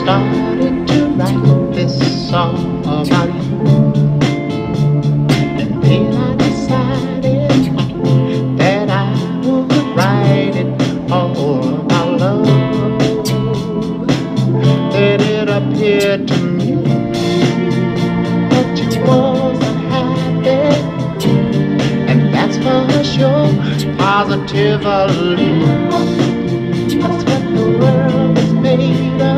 started to write this song about you. And then I decided that I would write it all about love. Then it appeared to me that you wasn't happy, and that's for sure, positively. That's what the world is made of.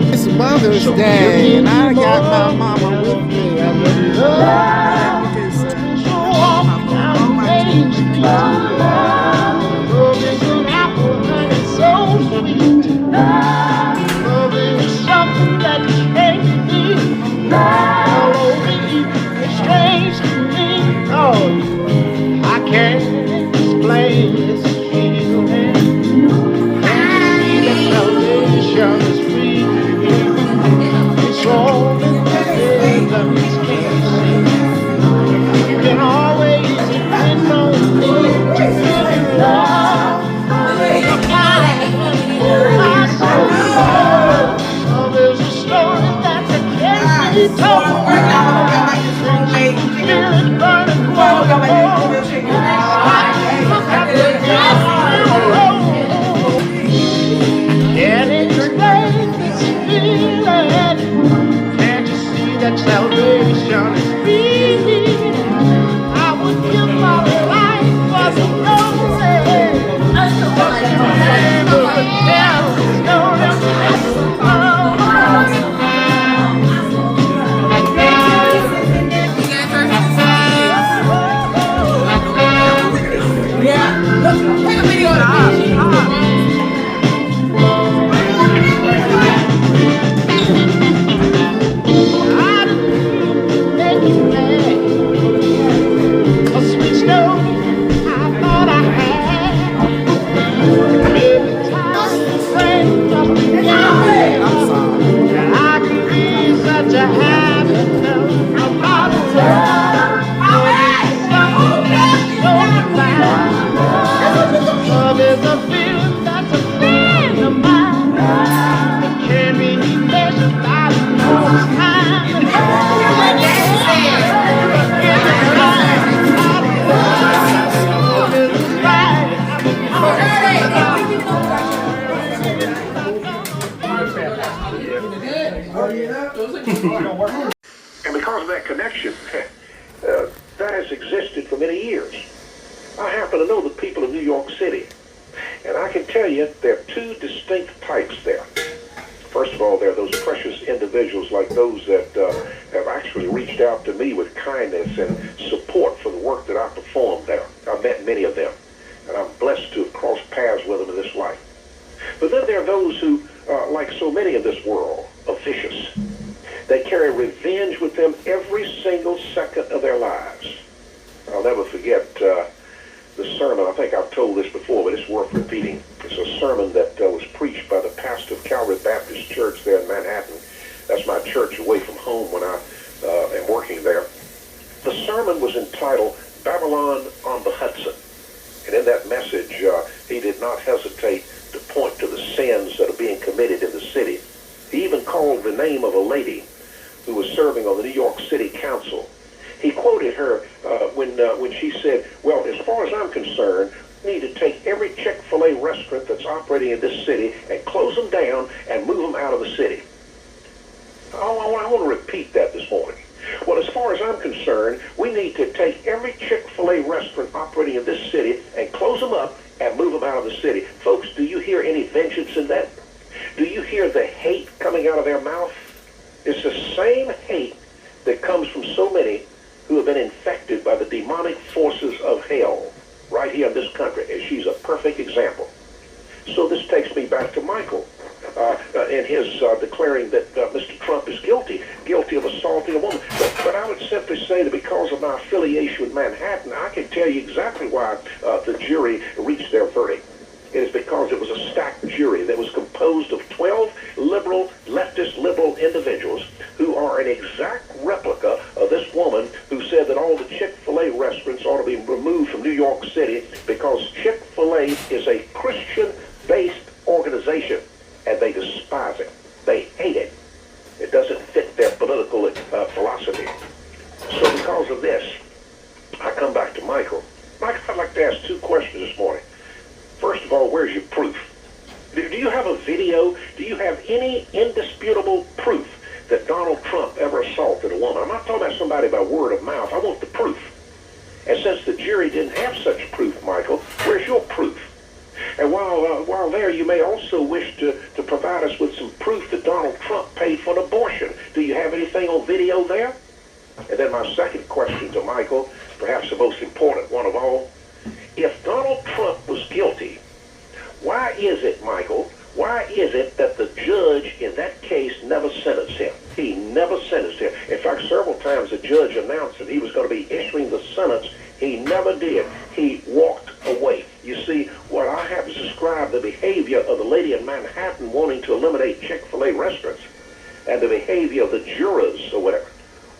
It's Mother's Day, and I got my mama with me. I really love you. So walk down Main Street. Love is an apple, honey, so sweet. Love is something that you can't see. All over you, it's strange to me. Oh, I can't explain this feeling. Salvation is free. It's all in the rhythm, it's can't see. You can always depend on me to give you love. My soul, love is a story that I can't be told. Feel it burning cold. Look at the road. Can't explain this feeling. Can't you see that salvation is free? I would give my life for the glory. Take a video of Love is a feeling that's a friend of mine. It can't be measured by no time. And because of that connection, that has existed for many years. I happen to know the people of New York City, and I can tell you there are two distinct types there. First of all, there are those precious individuals like those that have actually reached out to me with kindness and support for the work that I performed there. I've met many of them, and I'm blessed to have crossed paths with them in this life. But then there are those who, like so many in this world, are vicious. They carry revenge with them every single second of their lives. I'll never forget the sermon. I think I've told this before, but it's worth repeating. It's a sermon that was preached by the pastor of Calvary Baptist Church there in Manhattan. That's my church away from home when I am working there. The sermon was entitled Babylon on the Hudson. And in that message, he did not hesitate to point to the sins that are being committed in the city. He even called the name of a lady who was serving on the New York City Council. He quoted her when she said, well, as far as I'm concerned, we need to take every Chick-fil-A restaurant that's operating in this city and close them down and move them out of the city. I want to repeat that this morning. Well, as far as I'm concerned, we need to take every Chick-fil-A restaurant operating in this city and close them up and move them out of the city. Folks, do you hear any vengeance in that? Do you hear the hate coming out of their mouth? It's the same hate that comes from so many who have been infected by the demonic forces of hell right here in this country. And she's a perfect example. So this takes me back to Michael in his declaring that Mr. Trump is guilty of assaulting a woman. But I would simply say that because of my affiliation with Manhattan, I can tell you exactly why the jury reached their verdict. It is because it was a stacked jury that was composed of 12 leftist liberal individuals who are an exact replica of this woman who said that all the Chick-fil-A restaurants ought to be removed from New York City because Chick-fil-A is a Christian-based organization, and they despise it. They hate it. indisputable proof that Donald Trump ever assaulted a woman. I'm not talking about somebody by word of mouth. I want the proof. And since the jury didn't have such proof, Michael, where's your proof? And while there, you may also wish to provide us with some proof that Donald Trump paid for an abortion. Do you have anything on video there? And then my second question to Michael, perhaps the most important one of all. If Donald Trump was guilty, why is it, Michael, why is it that the judge in that case never sentenced him? He never sentenced him. In fact, several times the judge announced that he was going to be issuing the sentence. He never did. He walked away. You see, what I have to describe the behavior of the lady in Manhattan wanting to eliminate Chick-fil-A restaurants and the behavior of the jurors or whatever.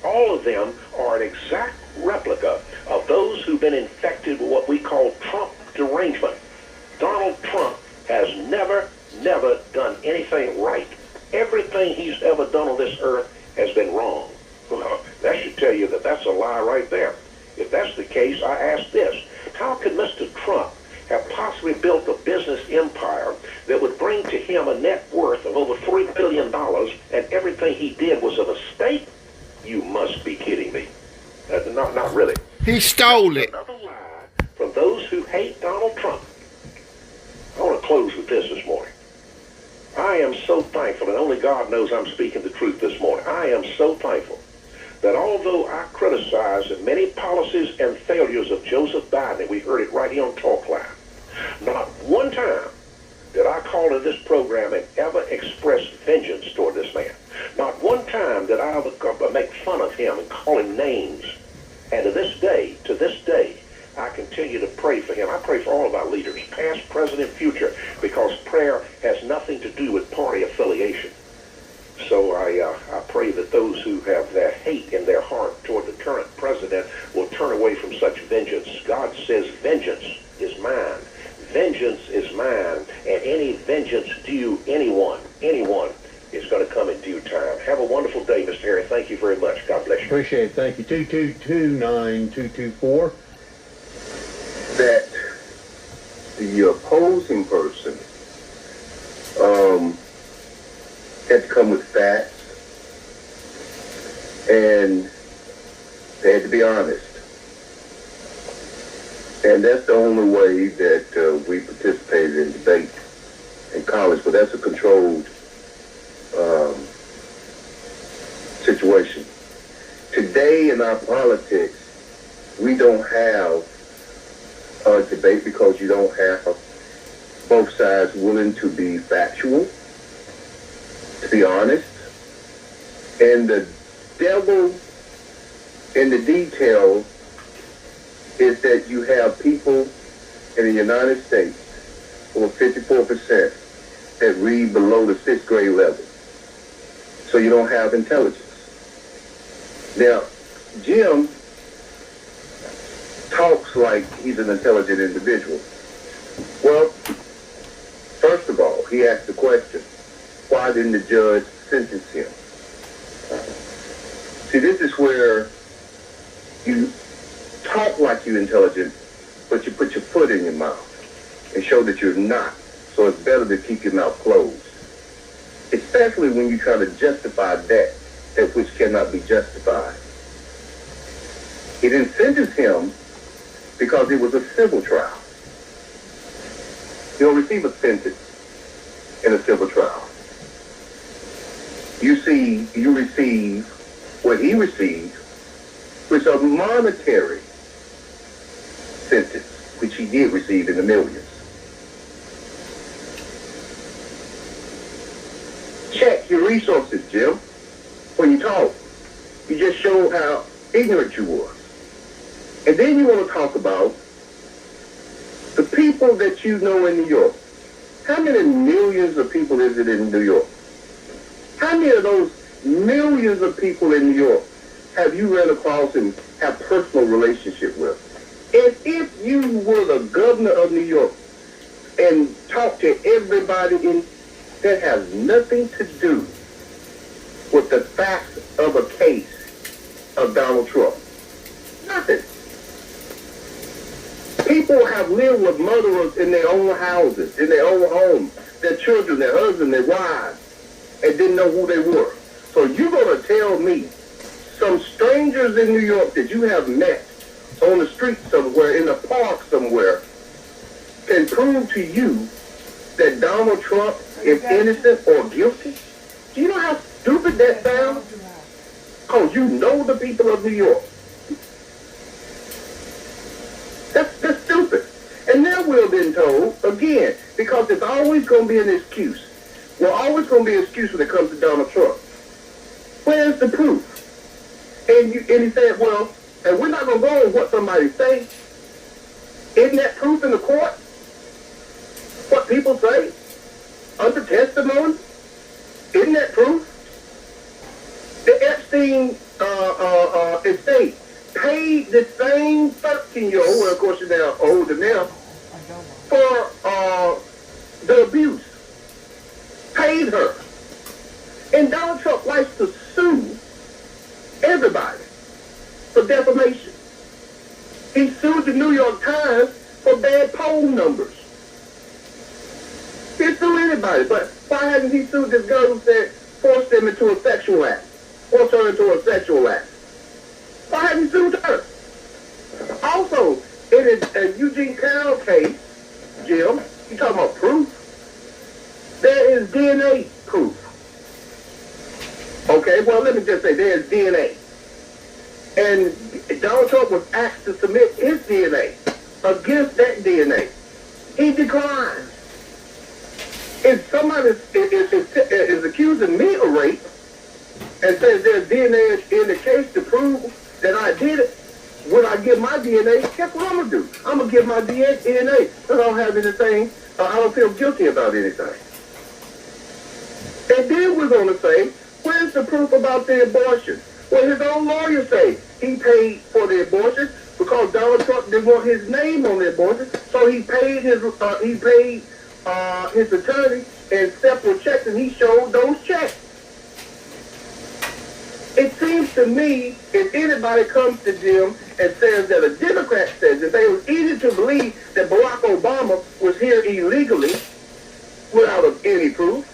All of them are an exact replica of those who've been infected with what we call Trump derangement. Donald Trump has never done anything right. Everything he's ever done on this earth has been wrong. Well, that should tell you that that's a lie right there. If that's the case, I ask this. How could Mr. Trump have possibly built a business empire that would bring to him a net worth of over $3 billion and everything he did was a mistake? You must be kidding me. Not really. He stole it. Another lie from those who hate Donald Trump. I want to close with this morning. I am so thankful, and only God knows I'm speaking the truth this morning. I am so thankful that although I criticize the many policies and failures of Joseph Biden, and we heard it right here on Talk Live, not one time did I call in this program and ever express vengeance toward this man. Not one time did I ever make fun of him and call him names. And to this day, I continue to pray for him. I pray for all of our leaders, past, present, and future, because prayer has nothing to do with party affiliation. So I pray that those who have that hate in their heart toward the current president will turn away from such vengeance. God says, vengeance is mine. Vengeance is mine, and any vengeance due anyone is going to come in due time. Have a wonderful day, Mr. Harry. Thank you very much. God bless you. Appreciate it. Thank you. 222-9224. That the opposing person had to come with facts, and they had to be honest. And that's the only way that we participated in debate in college, but that's a controlled situation. Today in our politics, we don't have a debate because you don't have both sides willing to be factual, to be honest. And the devil in the detail is that you have people in the United States, over 54%, that read below the 6th grade level. So you don't have intelligence. Now, Jim talks like he's an intelligent individual. Well, first of all, he asked the question, why didn't the judge sentence him? See, this is where you talk like you're intelligent, but you put your foot in your mouth and show that you're not. So it's better to keep your mouth closed. Especially when you try to justify that which cannot be justified. He didn't sentence him because it was a civil trial. You don't receive a sentence in a civil trial. You receive what he received, which is a monetary sentence, which he did receive in the millions. Check your resources, Jim. When you talk, you just show how ignorant you were. And then you want to talk about the people that you know in New York. How many millions of people is it in New York? How many of those millions of people in New York have you run across and have personal relationship with? And if you were the governor of New York and talk to everybody that has nothing to do with the facts of a case of Donald Trump. Nothing. People have lived with murderers in their own houses, in their own homes, their children, their husbands, their wives. and didn't know who they were. So you're going to tell me some strangers in New York that you have met on the street somewhere, in a park somewhere, can prove to you that Donald Trump is innocent or guilty? Do you know how stupid that sounds? Because you know the people of New York. That's stupid. And now we're being told, again, because it's always going to be an excuse. We're always going to be an excuse when it comes to Donald Trump. Where's the proof? And he said, well, and we're not going to go on what somebody say. Isn't that proof in the court? What people say? Under testimony? Isn't that proof? The Epstein estate paid the same 13-year-old, well, of course, she's now older now, for the abuse. Paid her. And Donald Trump likes to sue everybody for defamation. He sued the New York Times for bad poll numbers. He sued anybody, but why hasn't he sued this girl who said forced them into a sexual act? Forced her into a sexual act. Why haven't he sued her? Also, in a Eugene Carroll case, Jim, you talking about proof? There is DNA proof. Okay, well, let me just say there is DNA. And Donald Trump was asked to submit his DNA against that DNA. He declined. If somebody is accusing me of rape and says there's DNA in the case to prove that I did it, when I give my DNA, guess what I'm going to do? I'm going to give my DNA because I don't have anything, I don't feel guilty about anything. And then we're going to say, where's the proof about the abortion? Well, his own lawyer say he paid for the abortion because Donald Trump didn't want his name on the abortion, so he paid his attorney in separate checks, and he showed those checks. It seems to me, if anybody comes to Jim and says that a Democrat says that it was easy to believe that Barack Obama was here illegally without any proof.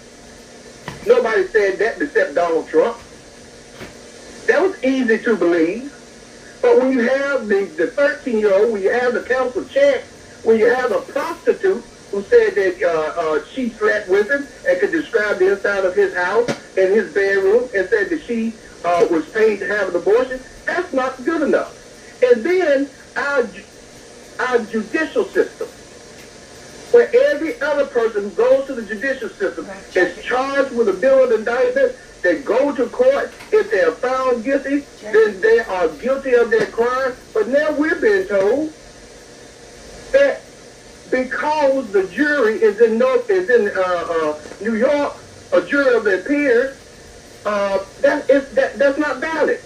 Nobody said that except Donald Trump. That was easy to believe. But when you have the 13-year-old, when you have the council check, when you have a prostitute who said that she slept with him and could describe the inside of his house and his bedroom and said that she was paid to have an abortion, that's not good enough. And then our judicial system, where every other person who goes to the judicial system is charged with a bill of indictment, they go to court. If they are found guilty, then they are guilty of their crime. But now we're being told that because the jury is in New York, a jury of their peers, that's not valid.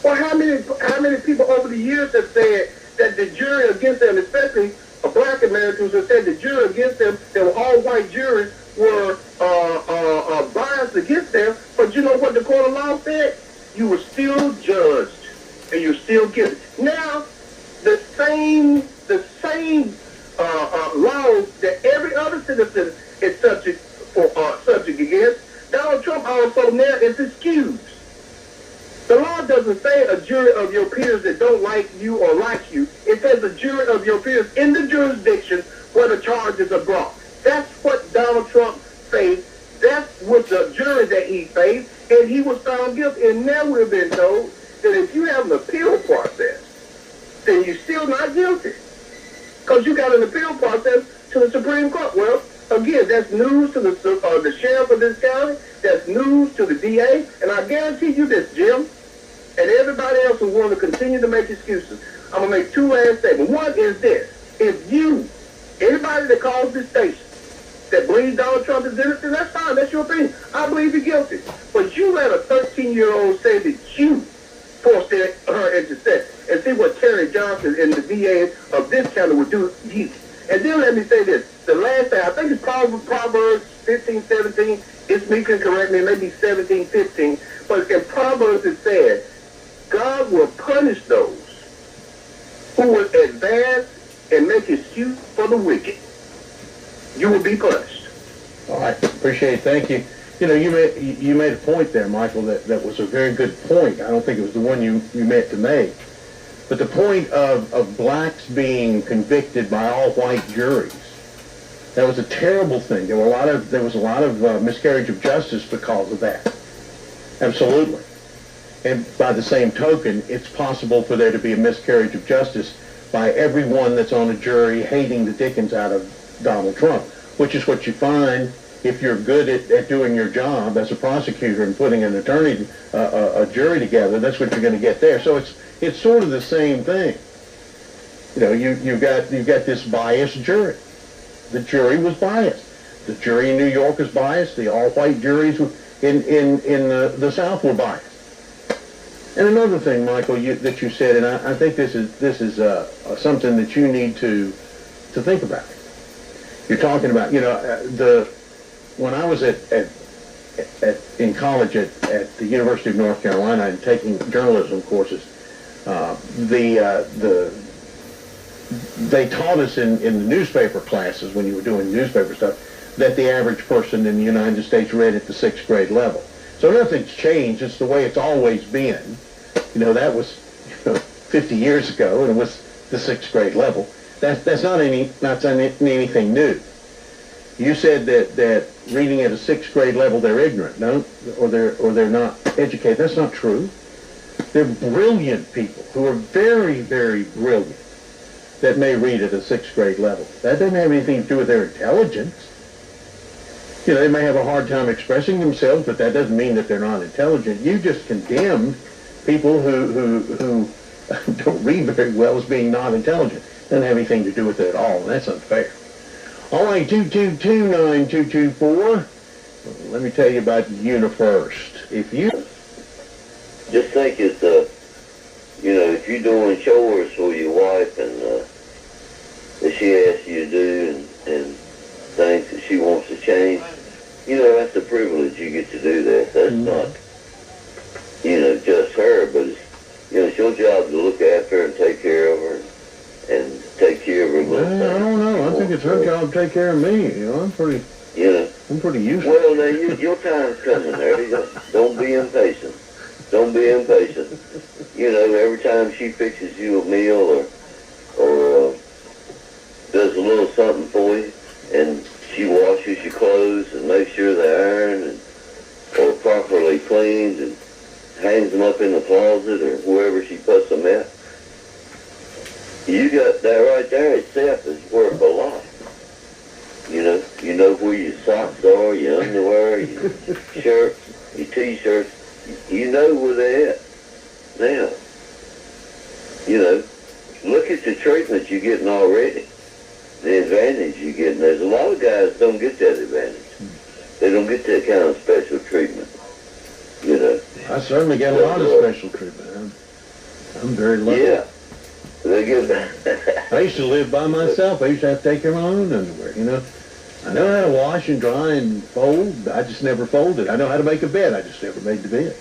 Well, how many people over the years have said that the jury against them, especially black Americans, have said the jury against them, that were all white juries, were biased against them, but you know what the court of law said? You were still judged, and you're still guilty. Now, the same laws that every other citizen is subject against, Donald Trump also now is excused. The law doesn't say a jury of your peers that don't like you or like you. It says a jury of your peers in the jurisdiction where the charges are brought. That's what Donald Trump faced. That's what the jury that he faced, and he was found guilty. And now we've been told that if you have an appeal process, then you're still not guilty because you got an appeal process to the Supreme Court. Well, again, that's news to the sheriff of this county. That's news to the DA. And I guarantee you this, Jim, and everybody else who want to continue to make excuses, I'm going to make two last statements. One is this. If anybody that calls this station that believes Donald Trump is innocent, that's fine. That's your opinion. I believe he's guilty. But you let a 13-year-old say that you forced her into sex, and see what Terry Johnson and the DA of this county would do to you. And then let me say this. The last thing, I think it's Proverbs 15:17. It's me can correct me, maybe 17:15. But in Proverbs it says, God will punish those who will advance and make excuse for the wicked. You will be punished. All right. Appreciate it. Thank you. You know, you made a point there, Michael, that was a very good point. I don't think it was the one you meant to make. But the point of blacks being convicted by all white juries, that was a terrible thing. There was a lot of miscarriage of justice because of that. Absolutely. And by the same token, it's possible for there to be a miscarriage of justice by everyone that's on a jury hating the dickens out of Donald Trump, which is what you find if you're good at doing your job as a prosecutor and putting an attorney, a jury together. That's what you're going to get there. So it's sort of the same thing. You know, you've got this biased jury. The jury was biased. The jury in New York is biased. The all-white juries in the South were biased. And another thing, Michael, that you said, and I think this is something that you need to think about. You're talking about, you know, when I was in college at the University of North Carolina and taking journalism courses, they taught us in the newspaper classes, when you were doing newspaper stuff, that the average person in the United States read at the 6th grade level. So nothing's changed. It's the way it's always been. You know, that was 50 years ago, and it was the 6th grade level. That's not anything new. You said that reading at a 6th grade level they're ignorant, no, or they're not educated. That's not true. They're brilliant people who are very, very brilliant that may read at a 6th grade level. That doesn't have anything to do with their intelligence. You know, they may have a hard time expressing themselves, but that doesn't mean that they're not intelligent. You just condemned people who don't read very well as being not intelligent. Doesn't have anything to do with it at all, and that's unfair. All right, 222-9224. Let me tell you about UniFirst. If you just think it's you know, if you're doing chores for your wife and that she asks you to do and things that she wants to change, you know, that's a privilege you get to do that. That's not, you know, just her, but it's, you know, it's your job to look after her and take care of her and take care of her little things. I don't know. I think it's her job to take care of me. You know, I'm pretty useful. Well, now, your time's coming, Harry. Don't be impatient. Don't be impatient. You know, every time she fixes you a meal or does a little something for you, and she washes your clothes and makes sure they're ironed or properly cleaned and hangs them up in the closet or wherever she puts them at, you got that right there itself is worth a lot. You know where your socks are, your underwear, your shirts, your t-shirts. You know where they're at. Now, you know, look at the treatment you're getting already. The advantage you're getting. There's a lot of guys don't get that advantage. They don't get that kind of special treatment. You know. I certainly get a lot of special treatment. I'm very lucky. Yeah. They get I used to live by myself. I used to have to take care of my own underwear, you know. I know how to wash and dry and fold. I just never folded. I know how to make a bed. I just never made the bed.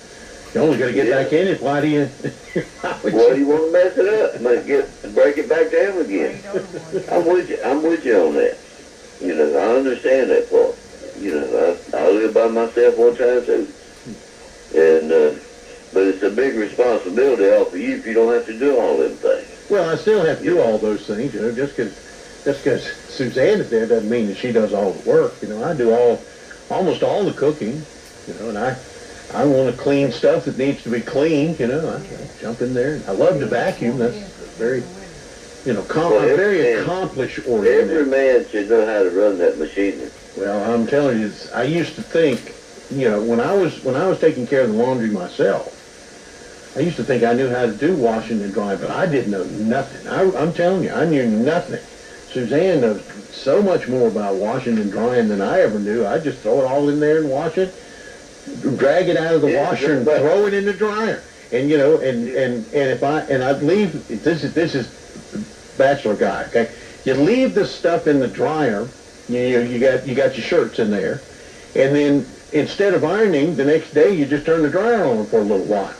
You only got to get back in it. Why do you? Why do you want to mess it up? Break it back down again. I'm with you on that. You know, I understand that part. You know, I lived by myself one time too, and but it's a big responsibility off of you if you don't have to do all them things. Well, I still have to do all those things. You know, just because Suzanne is there doesn't mean that she does all the work. You know, I do almost all the cooking. You know, and I want to clean stuff that needs to be cleaned. You know, I jump in there. I love to vacuum. That's very, you know, very accomplished oriented. Every man should know how to run that machinery. Well, I'm telling you, I used to think, you know, when I was taking care of the laundry myself, I used to think I knew how to do washing and drying, but I didn't know nothing. I'm telling you, I knew nothing. Suzanne knows so much more about washing and drying than I ever knew. I just throw it all in there and wash it, drag it out of the washer and throw it in the dryer. And you know, and if I'd leave, this is bachelor guy, okay? You leave the stuff in the dryer. You got your shirts in there, and then instead of ironing the next day, you just turn the dryer on for a little while.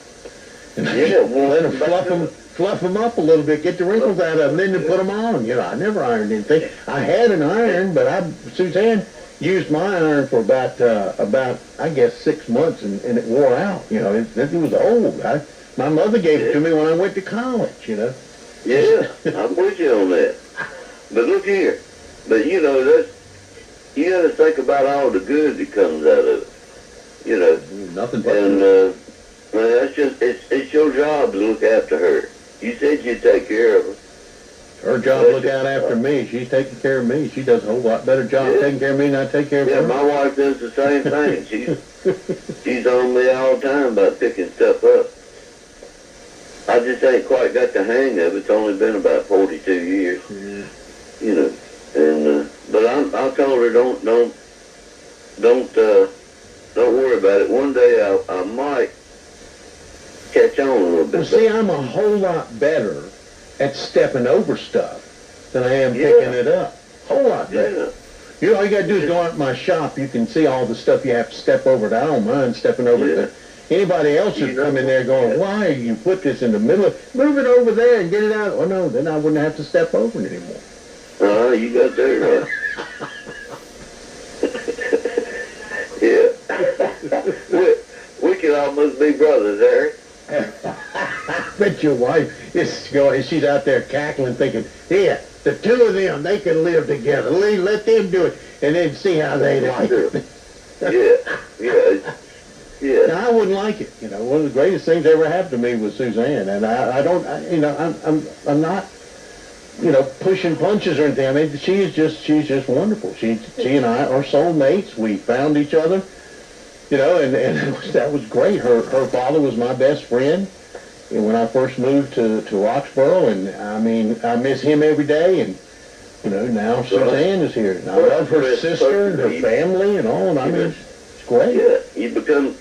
And let them fluff them up a little bit, get the wrinkles out of them, then put them on. You know, I never ironed anything. I had an iron, but Suzanne, used my iron for about I guess 6 months, and it wore out. You know, it was old. My mother gave it to me when I went to college. You know. Yeah, I'm with you on that. But look here. But you know, you got to think about all the good that comes out of it. You know. Nothing but and well, that's just it's your job to look after her. You said you'd take care of her. her job look out after me. She's taking care of me. She does a whole lot better job taking care of me than I take care of her. Yeah, my wife does the same thing. She's on me all the time about picking stuff up. I just ain't quite got the hang of it. It's only been about 42 years. Yeah. You know, and but I told her don't worry about it. One day I might catch on a little bit. Well, see, I'm a whole lot better at stepping over stuff than I am picking it up. Whole lot better. You know, all you got to do is go out to my shop. You can see all the stuff you have to step over. I don't mind stepping over it. Anybody else would come in there going, why you put this in the middle? Move it over there and get it out. Oh, no, then I wouldn't have to step over it anymore. You got that right. Yeah. we could almost be brothers, Eric. I bet your wife is going, she's out there cackling thinking, yeah, the two of them, they can live together. Let them do it and then see how they like it. Yeah. Now, I wouldn't like it. You know, one of the greatest things ever happened to me was Suzanne, and I'm not, you know, pushing punches or anything. I mean, she's just wonderful. She and I are soulmates. We found each other, you know, and that was great. Her father was my best friend when I first moved to Roxborough, and I mean, I miss him every day, and you know, now Suzanne is here, and I love her sister and her family and all, and I mean, it's great. Yeah, you become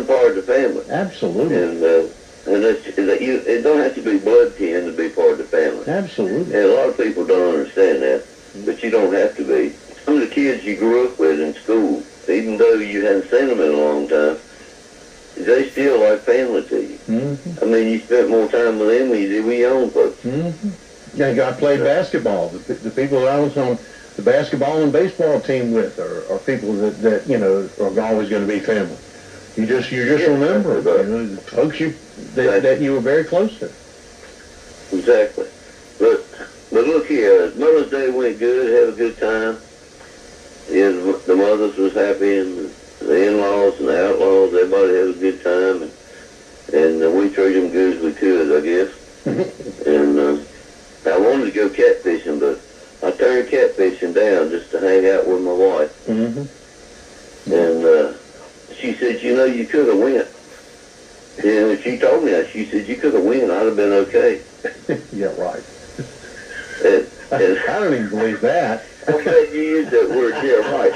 part of the family. Absolutely. And it don't have to be blood kin to be part of the family. Absolutely. And a lot of people don't understand that, but you don't have to be. Some of the kids you grew up with in school, even though you hadn't seen them in a long time, they still like family to you. Mm-hmm. I mean, you spent more time with them than you did with your own folks. Mm-hmm. Yeah, I played basketball. The people that I was on the basketball and baseball team with are people that you know are always going to be family. You just remember, you know, the folks that you were very close to. Exactly. But look here, Mother's Day went good, had a good time. Yeah, the mothers was happy, and the in-laws and the outlaws, everybody had a good time, and we treated them good as we could, I guess. And I wanted to go catfishing, but I turned catfishing down just to hang out with my wife. Mm-hmm. And she said, you know, you could have went. And she told me that. She said, you could have went. I'd have been okay. Yeah, right. And I don't even believe that. I'm glad you used that word. Yeah, right.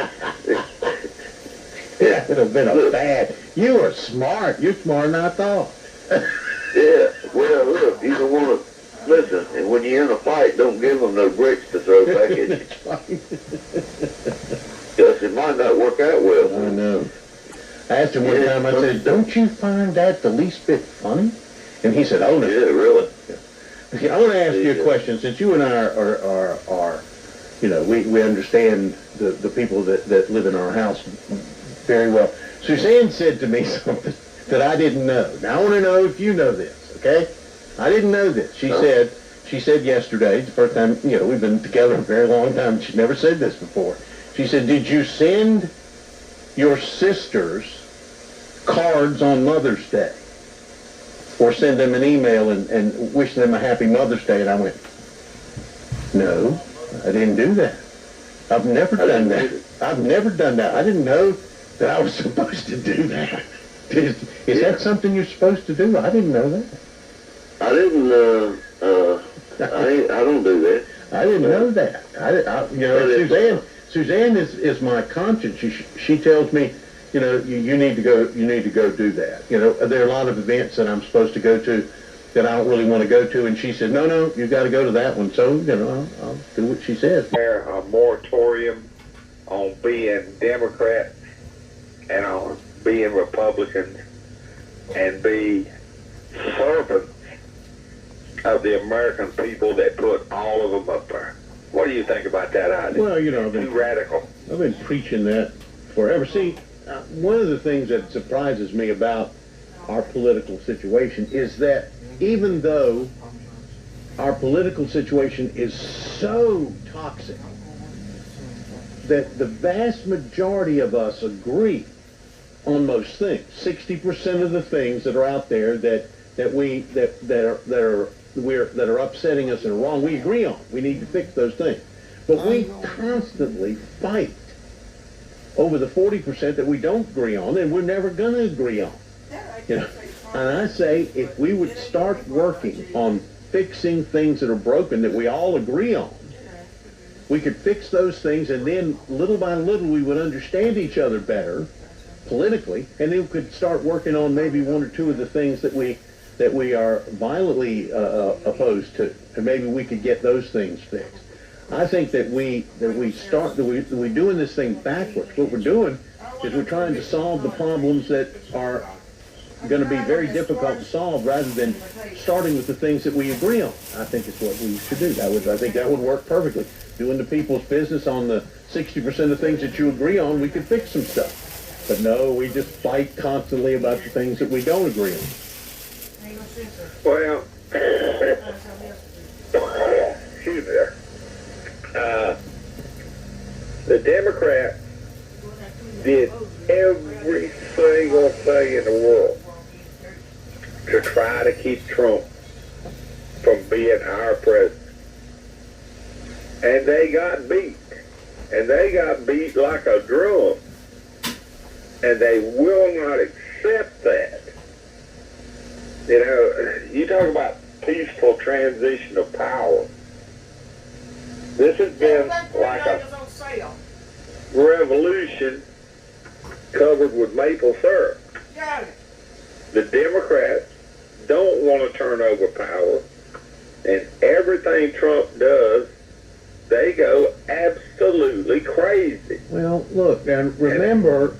Yeah, it would have been a bad. You were smart. You're smarter than I thought. Yeah. Well, look, you don't want to listen. And when you're in a fight, don't give them no bricks to throw back at you. That's right. Because it might not work out well. I know. I asked him one time, I said, don't you find that the least bit funny? And he said, oh, no. Yeah, really. Okay, I want to ask you a question. Since you and I are you know, we understand the people that live in our house very well. Suzanne said to me something that I didn't know. Now, I want to know if you know this, okay? I didn't know this. She said yesterday, the first time, you know, we've been together a very long time. She's never said this before. She said, did you send your sisters cards on Mother's Day? Or send them an email and wish them a happy Mother's Day? And I went, no, I didn't do that. I've never done that. I've never done that. I didn't know that I was supposed to do that. Is that something you're supposed to do? I didn't know that. I didn't, I don't do that. I didn't know that. You know, Suzanne is my conscience. She tells me, you know, you need to go do that. You know, there are a lot of events that I'm supposed to go to that I don't really want to go to, and she said, no, you got to go to that one. So, you know, I'll do what she says. A moratorium on being Democrat and on being Republican and be servants of the American people that put all of them up there. What do you think about that idea? Well, you know, Too radical. I've been preaching that forever. See, one of the things that surprises me about our political situation is that even though our political situation is so toxic that the vast majority of us agree on most things. 60% of the things that are out there that are upsetting us and are wrong, we agree on. We need to fix those things. But we constantly fight over the 40% that we don't agree on, and we're never going to agree on. You know, and I say if we would start working on fixing things that are broken that we all agree on, we could fix those things, and then little by little we would understand each other better politically, and then we could start working on maybe one or two of the things that we are violently opposed to, and maybe we could get those things fixed. I think that we're doing this thing backwards. What we're doing is we're trying to solve the problems that are going to be very difficult to solve rather than starting with the things that we agree on. I think it's what we should do. I think that would work perfectly. Doing the people's business on the 60% of things that you agree on, we could fix some stuff. But no, we just fight constantly about the things that we don't agree on. Well, excuse me there. The Democrats did every single thing in the world to try to keep Trump from being our president. And they got beat. And they got beat like a drum. And they will not accept that. You know, you talk about peaceful transition of power. This has been like a revolution covered with maple syrup. The Democrats don't want to turn over power, and everything Trump does, they go absolutely crazy. Well, look, and remember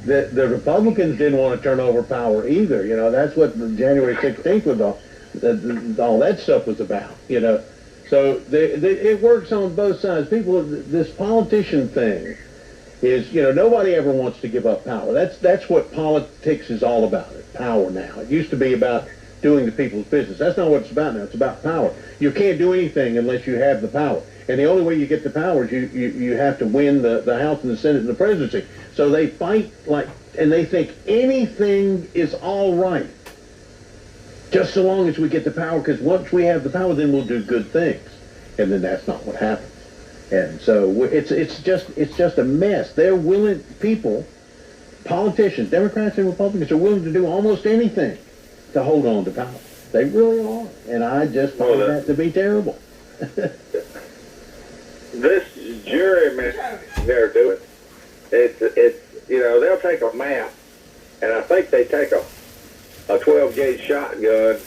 that the Republicans didn't want to turn over power either. You know, that's what the January 16th was all that stuff was about. You know, so it works on both sides. People, this politician thing is, you know, nobody ever wants to give up power. That's what politics is all about. It's power now. It used to be about doing the people's business. That's not what it's about now. It's about power. You can't do anything unless you have the power. And the only way you get the power is you have to win the House and the Senate and the presidency. So they fight and they think anything is all right, just so long as we get the power, because once we have the power, then we'll do good things. And then that's not what happens. And so it's just a mess. They're willing, politicians, Democrats and Republicans, are willing to do almost anything to hold on to power. They really are. And I just find that to be terrible. This gerrymandering they're doing, it's you know, they'll take a map, and I think they take a 12-gauge shotgun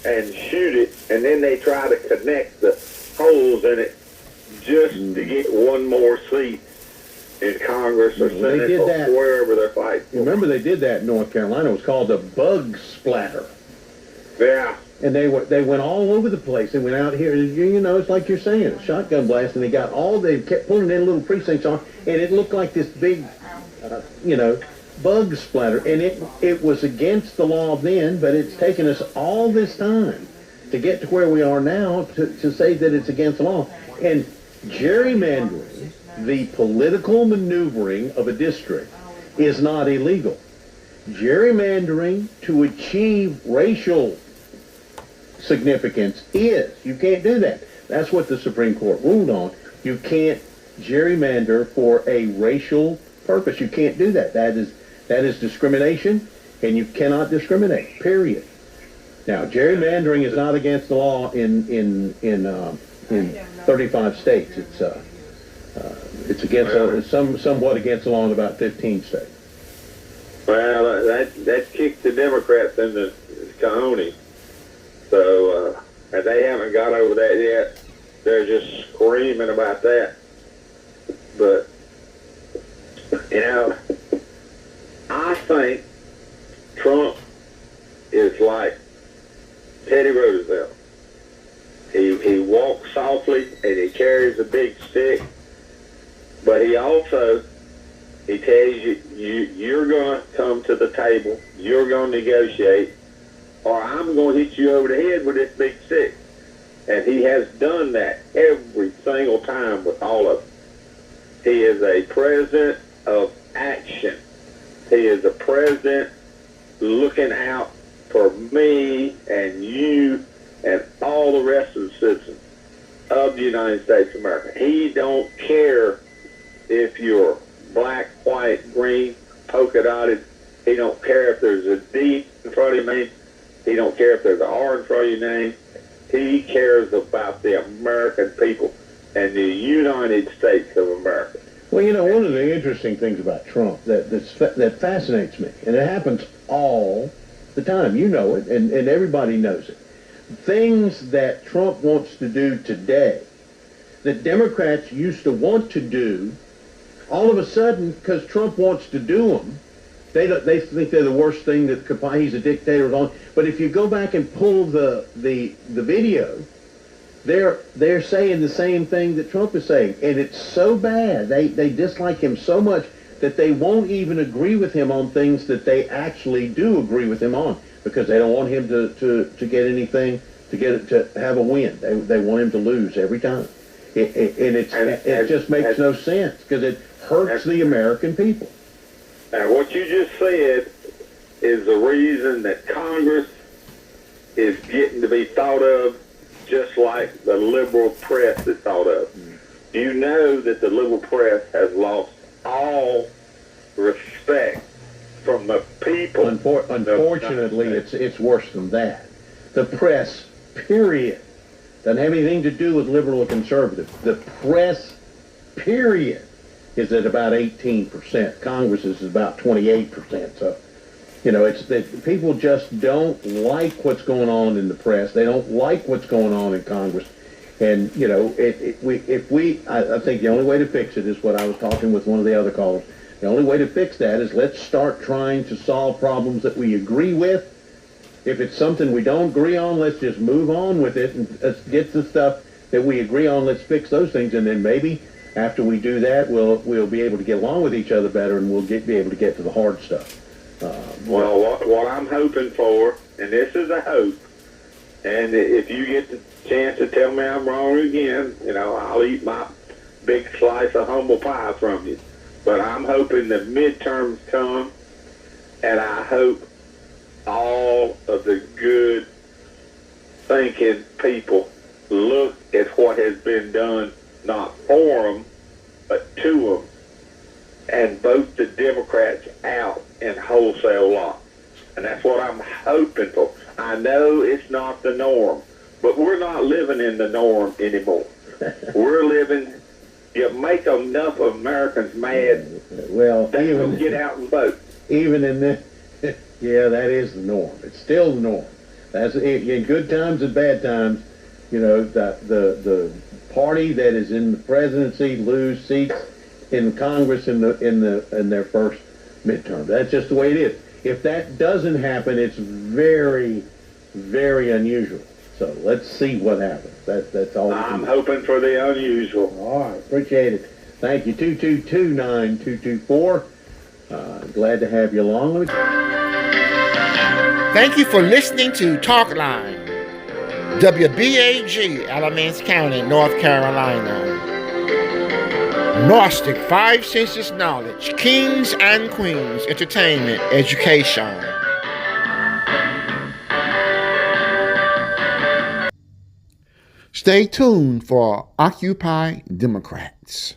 and shoot it, and then they try to connect the holes in it just to get one more seat in Congress or Senate or wherever they're fighting. Remember, they did that in North Carolina. It was called the bug splatter. Yeah. And they went all over the place. They went out here, you know, it's like you're saying, a shotgun blast, and they kept pulling in little precincts on, and it looked like this big, you know, bug splatter. And it was against the law then, but it's taken us all this time to get to where we are now to say that it's against the law. And gerrymandering, the political maneuvering of a district, is not illegal. Gerrymandering to achieve racial significance is. You can't do that. That's what the Supreme Court ruled on. You can't gerrymander for a racial purpose. You can't do that. That is discrimination, and you cannot discriminate, period. Now, gerrymandering is not against the law in 35 states. It's against somewhat against the law in about 15 states. Well, that kicked the Democrats in the cojones. So, and they haven't got over that yet. They're just screaming about that. But, you know, I think Trump is like Teddy Roosevelt. He He walks softly and he carries a big stick, but he tells you, you're going to come to the table, you're going to negotiate, or I'm going to hit you over the head with this big stick. And he has done that every single time with all of them. He is a president of action. He is a president looking out for me and you and all the rest of the citizens of the United States of America. He don't care if you're black, white, green, polka dotted. He don't care if there's a D in front of your name. He don't care if there's an R in front of your name. He cares about the American people and the United States of America. Well, one of the interesting things about Trump that fascinates me, and it happens all the time, you know it, and everybody knows it. Things that Trump wants to do today, that Democrats used to want to do, all of a sudden, because Trump wants to do them, they think they're the worst thing that could possibly, he's a dictator. But if you go back and pull the video, they're saying the same thing that Trump is saying, and it's so bad. They dislike him so much that they won't even agree with him on things that they actually do agree with him on, because they don't want him to get anything, to have a win. They want him to lose every time. It just makes no sense, because it hurts the American people. And what you just said is the reason that Congress is getting to be thought of just like the liberal press is thought of. You know that the liberal press has lost all respect from the people. Unfortunately, it's worse than that. The press, period, doesn't have anything to do with liberal or conservative. The press, period, is at about 18%. Congress is about 28%. So, it's that people just don't like what's going on in the press. They don't like what's going on in Congress. And, I think the only way to fix it is what I was talking with one of the other callers. The only way to fix that is let's start trying to solve problems that we agree with. If it's something we don't agree on, let's just move on with it and let's get the stuff that we agree on. Let's fix those things, and then maybe after we do that, we'll be able to get along with each other better, and we'll be able to get to the hard stuff. Well, what I'm hoping for, and this is a hope, and if you get the chance to tell me I'm wrong again, I'll eat my big slice of humble pie from you. But I'm hoping the midterms come, and I hope all of the good thinking people look at what has been done, not for them, but to them, and vote the Democrats out in wholesale law. And that's what I'm hoping for. I know it's not the norm, but we're not living in the norm anymore. We're living, you make enough Americans mad, well, they will get out and vote. Even in this, yeah, that is the norm. It's still the norm. That's in good times and bad times. The party that is in the presidency lose seats in Congress in their first midterm. That's just the way it is. If that doesn't happen, it's very, very unusual. So let's see what happens. That's all. I'm hoping for the unusual. All right, appreciate it. Thank you. 222-9224. Glad to have you along with me. Thank you for listening to Talkline, WBAG, Alamance County, North Carolina. Gnostic 5 senses knowledge, kings and queens, entertainment, education. Stay tuned for Occupy Democrats.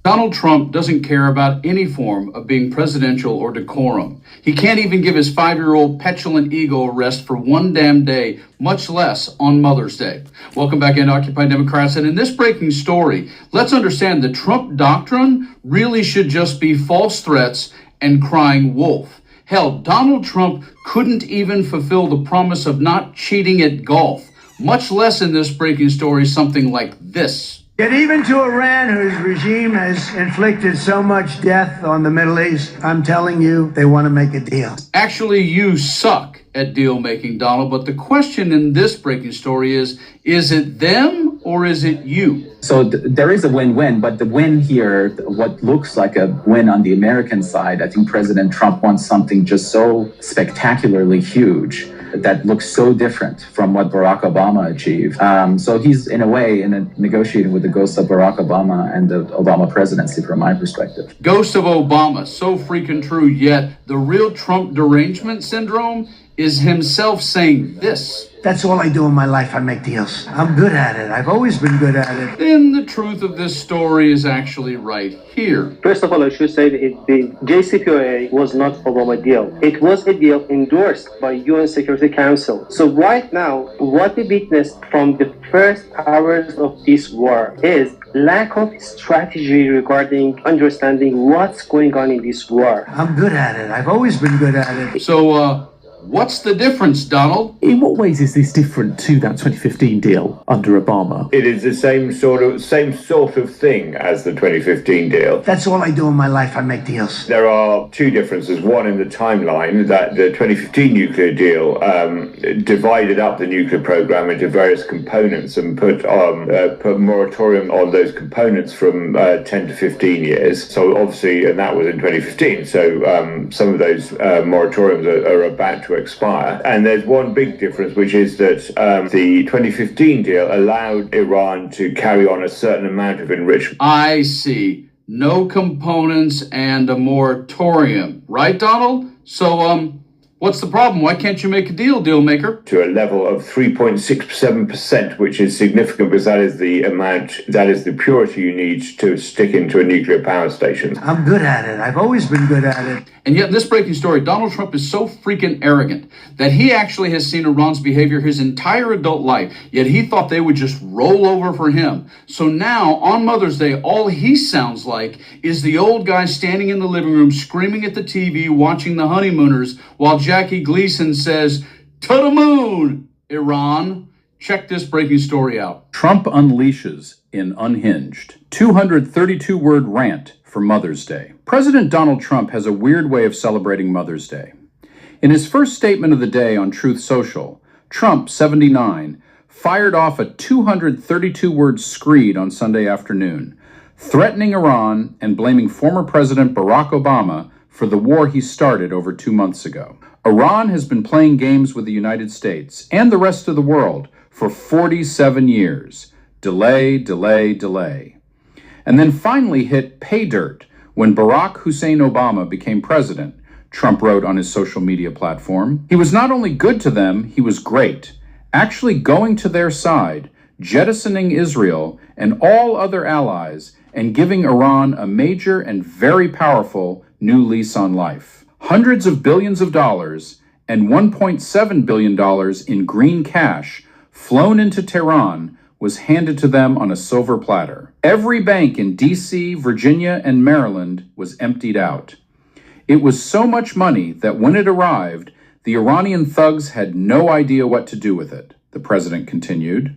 Donald Trump doesn't care about any form of being presidential or decorum. He can't even give his 5-year-old petulant ego a rest for one damn day, much less on Mother's Day. Welcome back into Occupy Democrats. And in this breaking story, let's understand the Trump doctrine really should just be false threats and crying wolf. Hell, Donald Trump couldn't even fulfill the promise of not cheating at golf, much less in this breaking story something like this. Yet even to Iran, whose regime has inflicted so much death on the Middle East, I'm telling you, they want to make a deal. Actually, you suck. at deal making, Donald, but the question in this breaking story is it them or is it you? So there is a win-win, but the win here, what looks like a win on the American side, I think President Trump wants something just so spectacularly huge that looks so different from what Barack Obama achieved. So he's, in a way, negotiating with the ghost of Barack Obama and the Obama presidency, from my perspective. Ghost of Obama, so freaking true, yet the real Trump derangement syndrome is himself saying this. That's all I do in my life. I make deals. I'm good at it. I've always been good at it. Then the truth of this story is actually right here. First of all, I should say that the JCPOA was not Obama deal. It was a deal endorsed by UN Security Council. So right now, what we witnessed from the first hours of this war is lack of strategy regarding understanding what's going on in this war. I'm good at it. I've always been good at it. So, what's the difference, Donald? In what ways is this different to that 2015 deal under Obama? It is the same sort of thing as the 2015 deal. That's all I do in my life. I make deals. There are two differences. One, in the timeline, that the 2015 nuclear deal divided up the nuclear program into various components and put moratorium on those components from 10 to 15 years. So obviously, and that was in 2015. So some of those moratoriums are about to expire. And there's one big difference, which is that the 2015 deal allowed Iran to carry on a certain amount of enrichment. I see. No components and a moratorium. Right, Donald? So, what's the problem? Why can't you make a deal, deal maker? To a level of 3.67%, which is significant because that is the purity you need to stick into a nuclear power station. I'm good at it. I've always been good at it. And yet in this breaking story, Donald Trump is so freaking arrogant that he actually has seen Iran's behavior his entire adult life, yet he thought they would just roll over for him. So now, on Mother's Day, all he sounds like is the old guy standing in the living room screaming at the TV, watching the honeymooners, while Jackie Gleason says, "To the moon, Iran." Check this breaking story out. Trump unleashes in Unhinged. 232-word rant for Mother's Day. President Donald Trump has a weird way of celebrating Mother's Day. In his first statement of the day on Truth Social, Trump, 79, fired off a 232-word screed on Sunday afternoon, threatening Iran and blaming former President Barack Obama for the war he started over 2 months ago. Iran has been playing games with the United States and the rest of the world for 47 years. Delay, delay, delay. And then finally hit pay dirt when Barack Hussein Obama became president, Trump wrote on his social media platform. He was not only good to them, he was great, actually going to their side, jettisoning Israel and all other allies, and giving Iran a major and very powerful new lease on life. Hundreds of billions of dollars and $1.7 billion in green cash flown into Tehran was handed to them on a silver platter. Every bank in D.C., Virginia, and Maryland was emptied out. It was so much money that when it arrived, the Iranian thugs had no idea what to do with it, the president continued.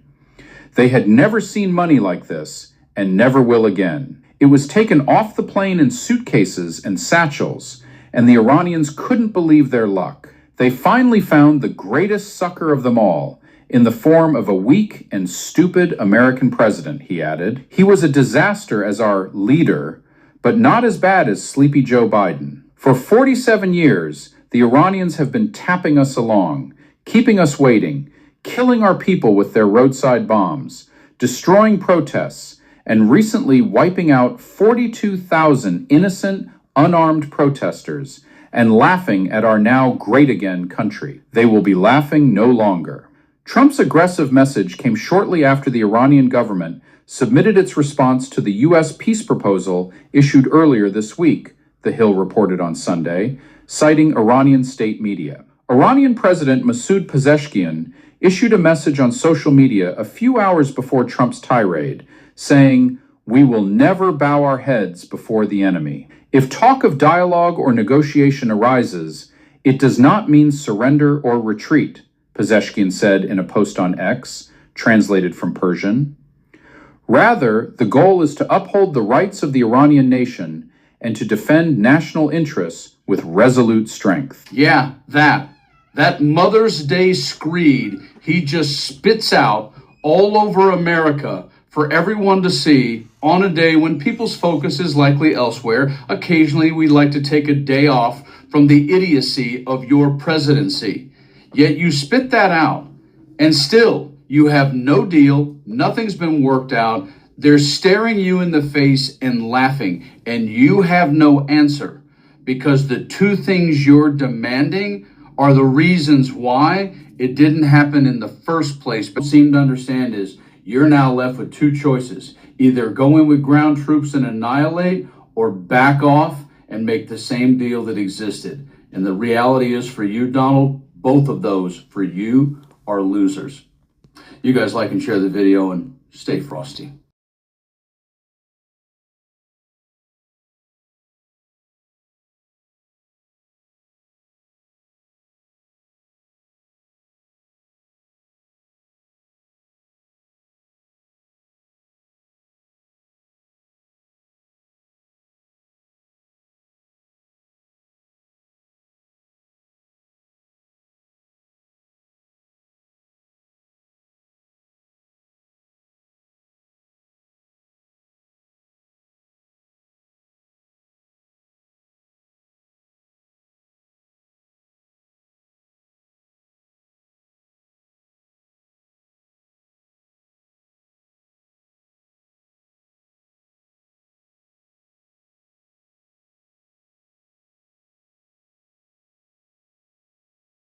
They had never seen money like this and never will again. It was taken off the plane in suitcases and satchels, and the Iranians couldn't believe their luck. They finally found the greatest sucker of them all, in the form of a weak and stupid American president, he added. He was a disaster as our leader, but not as bad as sleepy Joe Biden. For 47 years, the Iranians have been tapping us along, keeping us waiting, killing our people with their roadside bombs, destroying protests, and recently wiping out 42,000 innocent, unarmed protesters, and laughing at our now great again country. They will be laughing no longer. Trump's aggressive message came shortly after the Iranian government submitted its response to the U.S. peace proposal issued earlier this week, The Hill reported on Sunday, citing Iranian state media. Iranian President Masoud Pezeshkian issued a message on social media a few hours before Trump's tirade, saying, "We will never bow our heads before the enemy. If talk of dialogue or negotiation arises, it does not mean surrender or retreat," Pezeshkian said in a post on X, translated from Persian. Rather, the goal is to uphold the rights of the Iranian nation and to defend national interests with resolute strength. Yeah, that. That Mother's Day screed he just spits out all over America for everyone to see on a day when people's focus is likely elsewhere. Occasionally, we like to take a day off from the idiocy of your presidency. Yet you spit that out, and still you have no deal. Nothing's been worked out. They're staring you in the face and laughing, and you have no answer, because the two things you're demanding are the reasons why it didn't happen in the first place. But what you seem to understand is you're now left with two choices: either go in with ground troops and annihilate, or back off and make the same deal that existed. And the reality is, for you, Donald, both of those for you are losers. You guys like and share the video, and stay frosty.